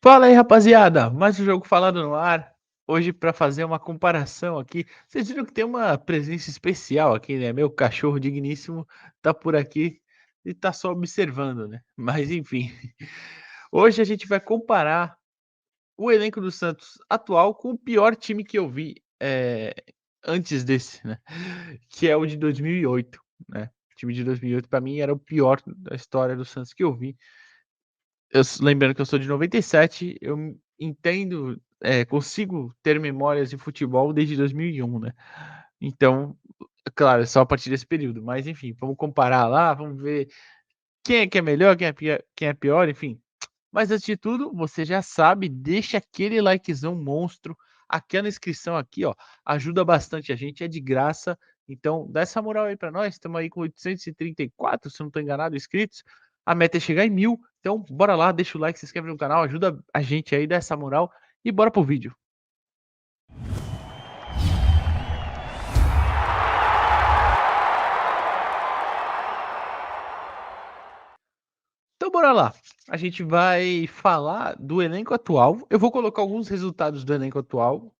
Fala aí, rapaziada! Mais um jogo falado no ar. Hoje para fazer uma comparação aqui. Vocês viram que tem uma presença especial aqui, né? Meu cachorro digníssimo tá por aqui e tá só observando, né? Mas enfim. Hoje a gente vai comparar o elenco do Santos atual com o pior time que eu vi antes desse, né? Que é o de 2008, né? O time de 2008 para mim era o pior da história do Santos que eu vi. Lembrando que eu sou de 97, eu entendo, consigo ter memórias de futebol desde 2001, né. Então, é claro, é só a partir desse período, mas enfim, vamos comparar lá, vamos ver quem é que é melhor, quem é pior, enfim. Mas antes de tudo, você já sabe, deixa aquele likezão monstro, aquela inscrição aqui, ó, ajuda bastante a gente, é de graça, então dá essa moral aí pra nós, estamos aí com 834, se eu não tô enganado, inscritos, a meta é chegar em 1000, então bora lá, deixa o like, se inscreve no canal, ajuda a gente aí, dá essa moral e bora pro vídeo. Então bora lá, a gente vai falar do elenco atual, eu vou colocar alguns resultados do elenco atual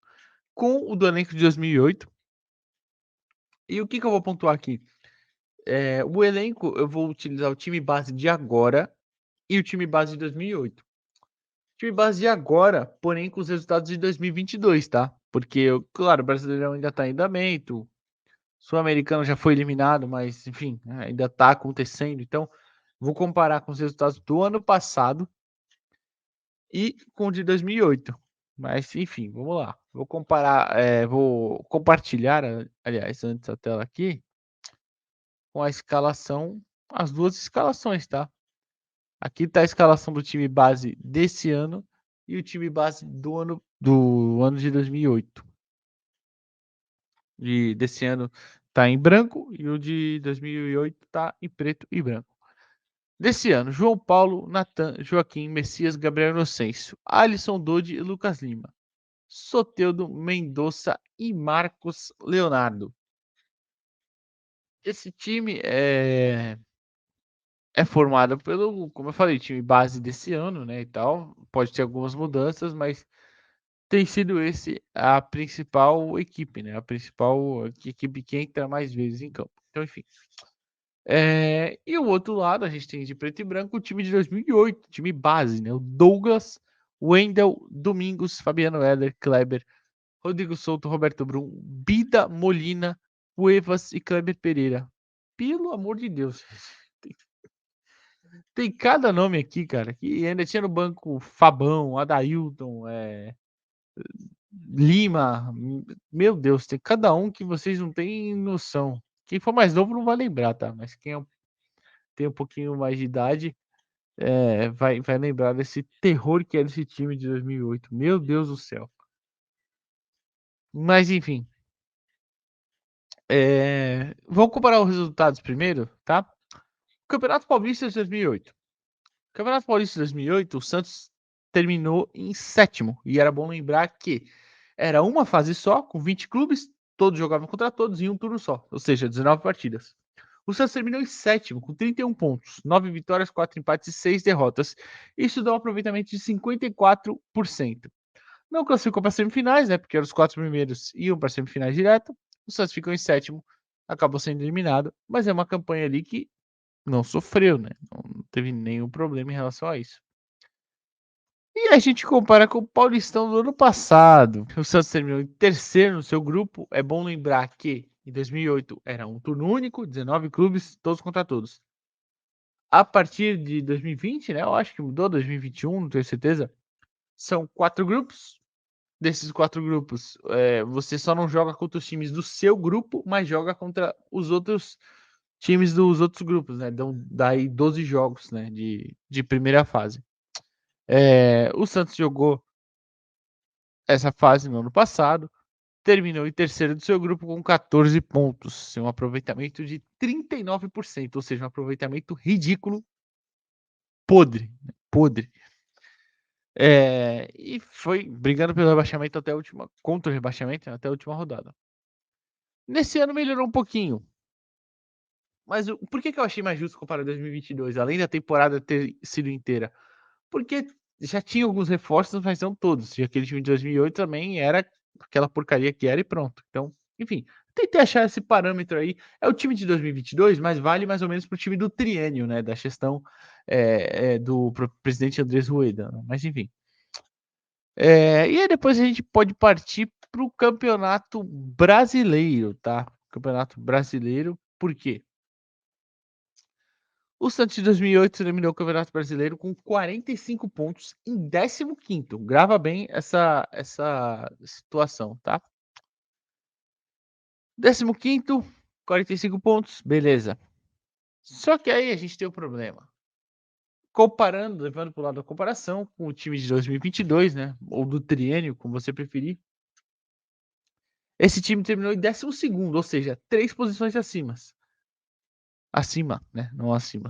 com o do elenco de 2008, e o que que eu vou pontuar aqui? O elenco, eu vou utilizar o time base de agora e o time base de 2008. O time base de agora, porém com os resultados de 2022, tá? Porque, claro, o Brasileirão ainda tá em andamento, o Sul-Americano já foi eliminado, mas enfim, né, ainda tá acontecendo. Então, vou comparar com os resultados do ano passado e com o de 2008. Mas enfim, vamos lá. Vou comparar, vou compartilhar, aliás, antes a tela aqui, com a escalação, as duas escalações, tá? Aqui está a escalação do time base desse ano e o time base do ano de 2008. Desse ano está em branco e o de 2008 está em preto e branco. Desse ano, João Paulo, Natan, Joaquim, Messias, Gabriel Inocêncio, Alisson Dodi e Lucas Lima, Soteldo, Mendonça e Marcos Leonardo. Esse time é formado pelo, como eu falei, time base desse ano, né, e tal. Pode ter algumas mudanças, mas tem sido esse a principal equipe, né, a principal equipe que entra mais vezes em campo. Então, enfim. E o outro lado, a gente tem de preto e branco o time de 2008, time base, né, o Douglas, Wendel, Domingos, Fabiano Heller, Kleber, Rodrigo Souto, Roberto Brum, Bida, Molina, Cuevas e Kleber Pereira. Pelo amor de Deus. Tem cada nome aqui, cara, que ainda tinha no banco Fabão, Adailton, Lima. Meu Deus, tem cada um que vocês não têm noção. Quem for mais novo não vai lembrar, tá? Mas quem tem um pouquinho mais de idade, vai lembrar desse terror que era esse time de 2008. Meu Deus do céu. Mas enfim, vamos comparar os resultados primeiro, tá? Campeonato Paulista de 2008. Campeonato Paulista de 2008, o Santos terminou em sétimo. E era bom lembrar que era uma fase só, com 20 clubes, todos jogavam contra todos em um turno só, ou seja, 19 partidas. O Santos terminou em sétimo, com 31 pontos, 9 vitórias, 4 empates e 6 derrotas. Isso dá um aproveitamento de 54%. Não classificou para semifinais, né? Porque os 4 primeiros iam para semifinais direto. O Santos ficou em sétimo, acabou sendo eliminado, mas é uma campanha ali que não sofreu, né? Não teve nenhum problema em relação a isso. E a gente compara com o Paulistão do ano passado. O Santos terminou em terceiro no seu grupo. É bom lembrar que em 2008 era um turno único, 19 clubes, todos contra todos. A partir de 2020, né? Eu acho que mudou, 2021, não tenho certeza. São 4 grupos. Desses 4 grupos, você só não joga contra os times do seu grupo, mas joga contra os outros times dos outros grupos, né? Então, daí 12 jogos, né? De primeira fase. O Santos jogou essa fase no ano passado, terminou em terceiro do seu grupo com 14 pontos, um aproveitamento de 39%, ou seja, um aproveitamento ridículo, podre, né, podre. E foi brigando pelo rebaixamento até a última, contra o rebaixamento até a última rodada. Nesse ano melhorou um pouquinho, mas por que eu achei mais justo comparar 2022, além da temporada ter sido inteira? Porque já tinha alguns reforços, mas não todos. E aquele time de 2008 também era aquela porcaria que era e pronto. Então, enfim, tentei achar esse parâmetro aí. É o time de 2022, mas vale mais ou menos para o time do triênio, né? Da gestão do presidente Andrés Rueda. Mas enfim. E aí depois a gente pode partir para o Campeonato Brasileiro, tá? Campeonato Brasileiro, por quê? O Santos de 2008 terminou o Campeonato Brasileiro com 45 pontos em 15º. Grava bem essa situação, tá? 15º, 45 pontos, beleza. Só que aí a gente tem um problema. Comparando, levando para o lado da comparação com o time de 2022, né? Ou do triênio, como você preferir. Esse time terminou em 12º, ou seja, 3 posições acima. Acima, né? Não acima.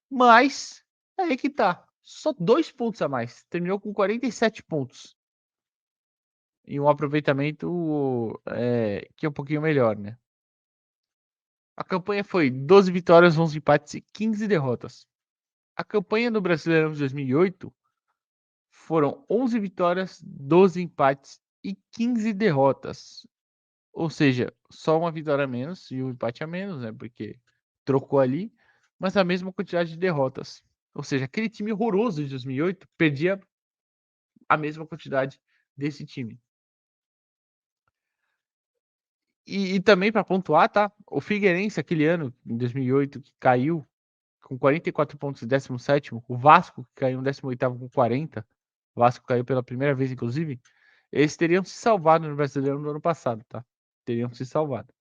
Mas, aí que tá. Só 2 pontos a mais. Terminou com 47 pontos. E um aproveitamento que é um pouquinho melhor, né? A campanha foi 12 vitórias, 11 empates e 15 derrotas. A campanha no Brasileirão de 2008 foram 11 vitórias, 12 empates e 15 derrotas. Ou seja, só uma vitória a menos e um empate a menos, né? Porque trocou ali, mas a mesma quantidade de derrotas. Ou seja, aquele time horroroso de 2008 perdia a mesma quantidade desse time. E também para pontuar, tá? O Figueirense, aquele ano, em 2008, que caiu com 44 pontos em 17º, o Vasco, que caiu em 18º com 40, o Vasco caiu pela primeira vez, inclusive, eles teriam se salvado no Brasileirão do ano passado, tá? Teriam se salvado.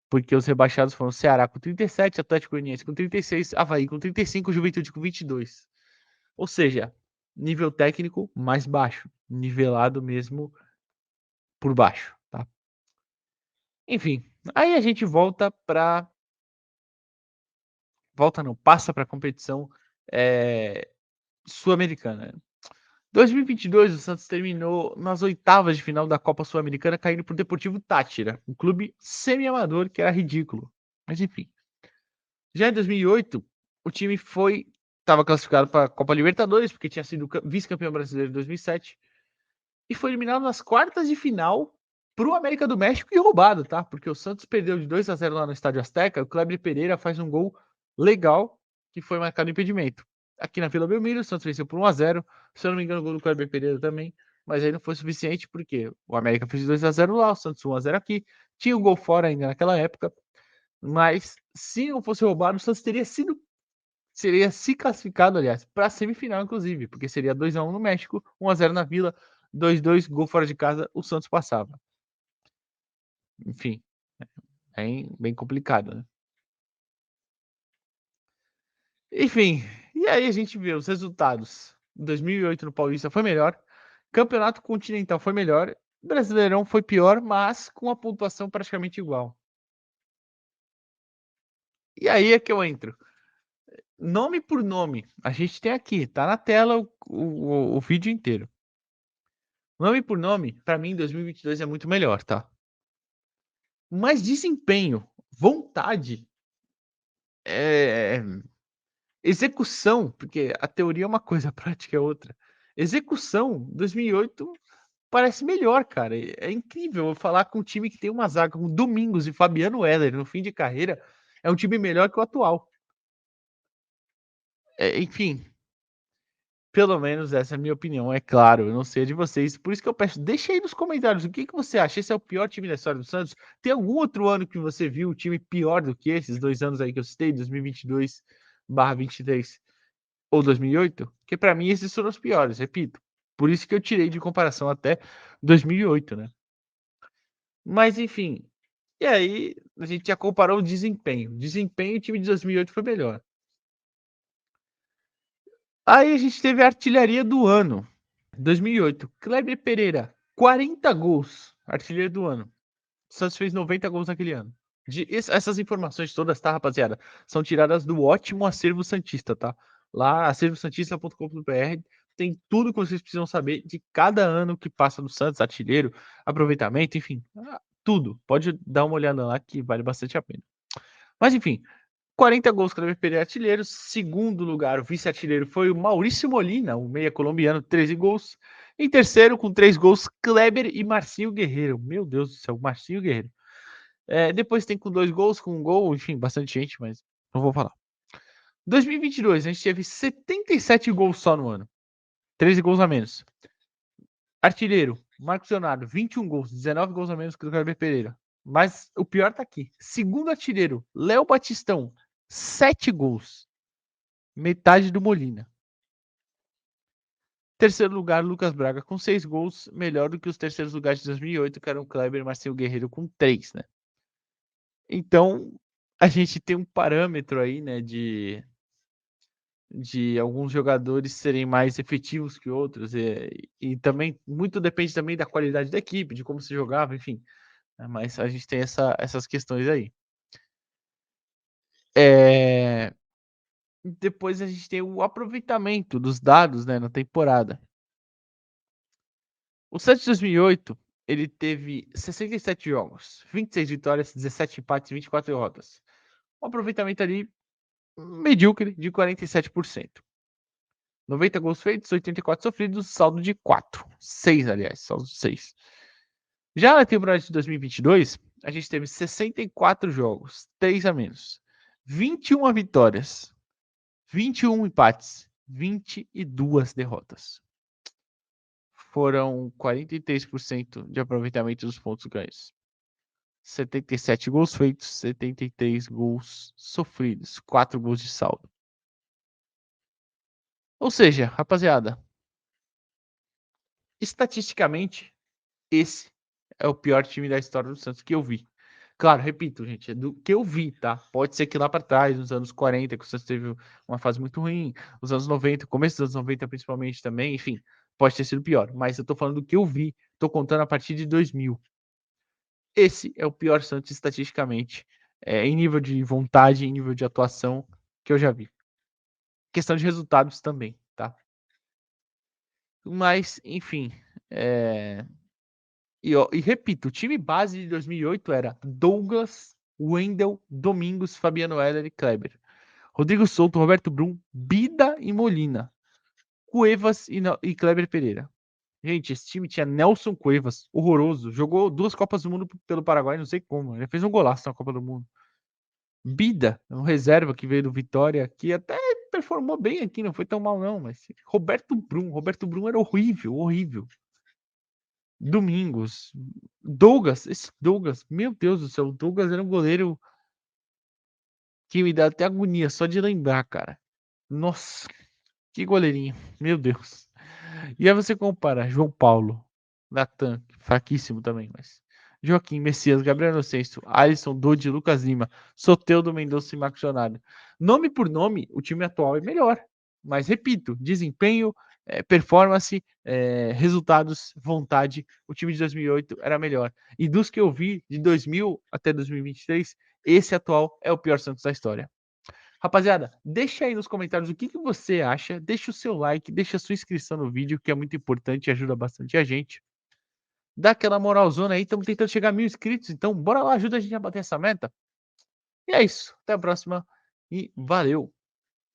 Porque os rebaixados foram Ceará com 37, Atlético Goianiense com 36, Avaí com 35, Juventude com 22. Ou seja, nível técnico mais baixo, nivelado mesmo por baixo, tá? Enfim, aí a gente passa para a competição sul-americana. 2022, o Santos terminou nas oitavas de final da Copa Sul-Americana, caindo para o Deportivo Táchira, um clube semi-amador que era ridículo. Mas enfim. Já em 2008, o time estava classificado para a Copa Libertadores, porque tinha sido vice-campeão brasileiro em 2007, e foi eliminado nas quartas de final para o América do México e roubado, tá? Porque o Santos perdeu de 2-0 lá no Estádio Azteca, o Kleber Pereira faz um gol legal, que foi marcado impedimento. Aqui na Vila Belmiro, o Santos venceu por 1-0, se eu não me engano, o gol do Kleber Pereira também, mas aí não foi suficiente, porque o América fez 2-0 lá, o Santos 1-0 aqui, tinha o gol fora ainda naquela época, mas se não fosse roubado, o Santos seria se classificado, aliás, para a semifinal, inclusive, porque seria 2-1 no México, 1-0 na Vila, 2-2, gol fora de casa, o Santos passava. Enfim, bem complicado, né? Enfim, e aí a gente vê os resultados. 2008 no Paulista foi melhor, Campeonato Continental foi melhor, Brasileirão foi pior, mas com a pontuação praticamente igual. E aí é que eu entro. Nome por nome, a gente tem aqui, tá na tela o vídeo inteiro. Nome por nome, para mim, 2022 é muito melhor, tá? Mas desempenho, vontade, é, execução, porque a teoria é uma coisa, a prática é outra. Execução, 2008 parece melhor, cara. É incrível eu falar com um time que tem uma zaga com Domingos e Fabiano Heller no fim de carreira, é um time melhor que o atual. Enfim, pelo menos essa é a minha opinião, é claro, eu não sei a de vocês, por isso que eu peço, deixa aí nos comentários o que você acha, esse é o pior time da história do Santos? Tem algum outro ano que você viu o time pior do que esses 2 anos aí que eu citei, 2022/23 ou 2008? Porque para mim esses foram os piores, repito, por isso que eu tirei de comparação até 2008, né? Mas enfim, e aí a gente já comparou o desempenho, o time de 2008 foi melhor. Aí a gente teve a artilharia do ano, 2008, Kleber Pereira, 40 gols, artilheiro do ano. O Santos fez 90 gols naquele ano. Essas informações todas, tá, rapaziada? São tiradas do ótimo Acervo Santista, tá? Lá, acervosantista.com.br, tem tudo que vocês precisam saber de cada ano que passa no Santos, artilheiro, aproveitamento, enfim, tudo. Pode dar uma olhada lá que vale bastante a pena. Mas enfim, 40 gols, Kleber Pereira artilheiro. Segundo lugar, o vice-artilheiro foi o Maurício Molina, o meia colombiano, 13 gols. Em terceiro, com 3 gols, Kleber e Marcinho Guerreiro. Meu Deus do céu, Marcinho Guerreiro. Depois tem com 2 gols, com 1 gol, enfim, bastante gente, mas não vou falar. 2022, a gente teve 77 gols só no ano. 13 gols a menos. Artilheiro, Marcos Leonardo, 21 gols, 19 gols a menos que o Kleber Pereira. Mas o pior tá aqui. Segundo artilheiro, Léo Batistão, 7 gols. Metade do Molina. Terceiro lugar, Lucas Braga com 6 gols, melhor do que os terceiros lugares de 2008, que eram Kleber e Marcelo Guerreiro com 3, né? Então, a gente tem um parâmetro aí, né, de alguns jogadores serem mais efetivos que outros, e também muito depende também da qualidade da equipe, de como se jogava, enfim. Né? Mas a gente tem essas questões aí. Depois a gente tem o aproveitamento dos dados, né, na temporada. O Santos de 2008, ele teve 67 jogos, 26 vitórias, 17 empates e 24 derrotas. Um aproveitamento ali medíocre de 47%. 90 gols feitos, 84 sofridos, saldo de 4. 6, aliás, saldo de 6. Já na temporada de 2022, a gente teve 64 jogos, 3 a menos. 21 vitórias, 21 empates, 22 derrotas. Foram 43% de aproveitamento dos pontos ganhos. 77 gols feitos, 73 gols sofridos, 4 gols de saldo. Ou seja, rapaziada, estatisticamente, esse é o pior time da história do Santos que eu vi. Claro, repito, gente, é do que eu vi, tá? Pode ser que lá para trás, nos anos 40, que o Santos teve uma fase muito ruim, os anos 90, começo dos anos 90 principalmente também, enfim, pode ter sido pior. Mas eu tô falando do que eu vi, tô contando a partir de 2000. Esse é o pior Santos estatisticamente, em nível de vontade, em nível de atuação que eu já vi. Questão de resultados também, tá? Mas, enfim, e repito, o time base de 2008 era Douglas, Wendel, Domingos, Fabiano Heller e Kleber. Rodrigo Souto, Roberto Brum, Bida e Molina. Cuevas e Kleber Pereira. Gente, esse time tinha Nelson Cuevas, horroroso. Jogou 2 Copas do Mundo pelo Paraguai, não sei como. Ele fez um golaço na Copa do Mundo. Bida, um reserva que veio do Vitória, que até performou bem aqui, não foi tão mal não, mas Roberto Brum era horrível, horrível. Domingos, esse Douglas, meu Deus do céu, o Douglas era um goleiro que me dá até agonia só de lembrar, cara. Nossa, que goleirinho, meu Deus. E aí você compara João Paulo, Natan, fraquíssimo também, mas Joaquim, Messias, Gabriel Inocêncio, Alisson, Dodi, Lucas Lima, Soteldo, Mendonça e Marcos Leonardo. Nome por nome, o time atual é melhor. Mas, repito, desempenho, performance, resultados, vontade, o time de 2008 era melhor. E dos que eu vi, de 2000 até 2023, esse atual é o pior Santos da história. Rapaziada, deixa aí nos comentários o que você acha, deixa o seu like, deixa a sua inscrição no vídeo, que é muito importante e ajuda bastante a gente. Dá aquela moralzona aí, estamos tentando chegar a 1000 inscritos, então bora lá, ajuda a gente a bater essa meta. E é isso, até a próxima e valeu!